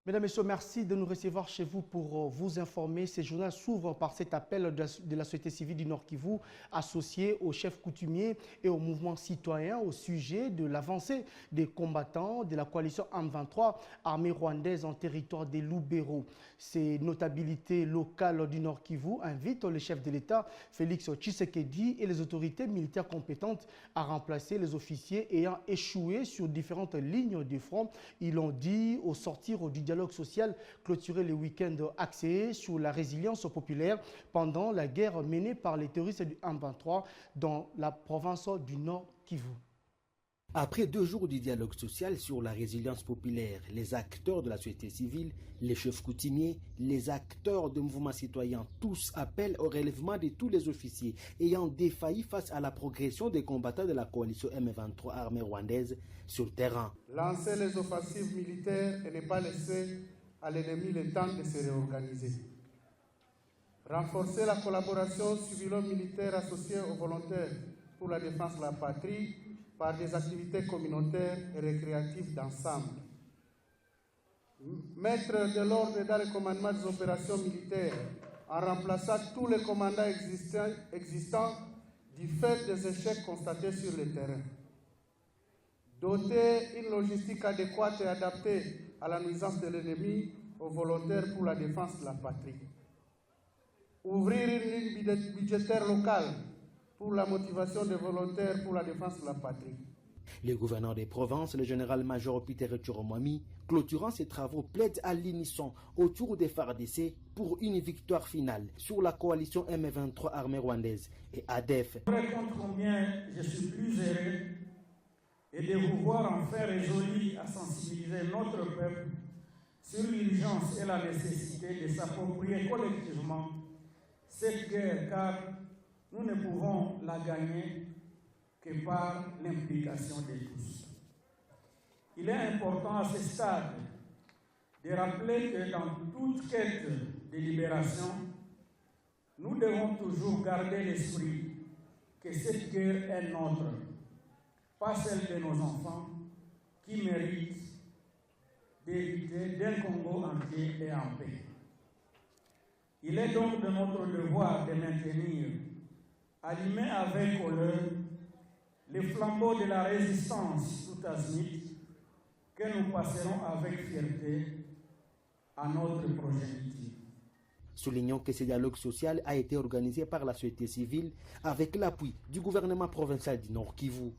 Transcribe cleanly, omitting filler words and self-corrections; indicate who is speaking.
Speaker 1: Mesdames et messieurs, merci de nous recevoir chez vous pour vous informer. Ce journal s'ouvre par cet appel de la société civile du Nord Kivu, associé au chef coutumier et au mouvement citoyen au sujet de l'avancée des combattants de la coalition M23, armée rwandaise en territoire des Lubero. Ces notabilités locales du Nord Kivu invitent le chef de l'État, Félix Tshisekedi, et les autorités militaires compétentes à remplacer les officiers ayant échoué sur différentes lignes de front. Ils l'ont dit au sortir du dialogue social clôturé le week-end axé sur la résilience populaire pendant la guerre menée par les terroristes du M23 dans la province du Nord Kivu.
Speaker 2: Après 2 jours du dialogue social sur la résilience populaire, les acteurs de la société civile, les chefs coutumiers, les acteurs de mouvements citoyens, tous appellent au relèvement de tous les officiers ayant défailli face à la progression des combattants de la coalition M23 armée rwandaise sur le terrain.
Speaker 3: Lancer les offensives militaires et ne pas laisser à l'ennemi le temps de se réorganiser. Renforcer la collaboration civilo-militaire associée aux volontaires pour la défense de la patrie par des activités communautaires et récréatives d'ensemble. Mettre de l'ordre dans le commandement des opérations militaires en remplaçant tous les commandants existants du fait des échecs constatés sur le terrain. Doter une logistique adéquate et adaptée à la nuisance de l'ennemi aux volontaires pour la défense de la patrie. Ouvrir une ligne budgétaire locale pour la motivation des volontaires pour la défense de la patrie.
Speaker 2: Le gouverneur des provinces, le général-major Peter Chiromwami, clôturant ses travaux, plaide à l'unisson autour des FARDC pour une victoire finale sur la coalition M23 armée rwandaise et ADF.
Speaker 4: Je raconte combien je suis plus heureux et de vous voir enfin résolus à sensibiliser notre peuple sur l'urgence et la nécessité de s'approprier collectivement cette guerre, car nous ne pouvons la gagner que par l'implication de tous. Il est important à ce stade de rappeler que dans toute quête de libération, nous devons toujours garder l'esprit que cette guerre est nôtre, pas celle de nos enfants qui méritent d'hériter d'un Congo entier et en paix. Il est donc de notre devoir de maintenir, allumé avec honneur, les flambeaux de la résistance tout azimut que nous passerons avec fierté à notre progéniture.
Speaker 2: Soulignons que ce dialogue social a été organisé par la société civile avec l'appui du gouvernement provincial du Nord Kivu.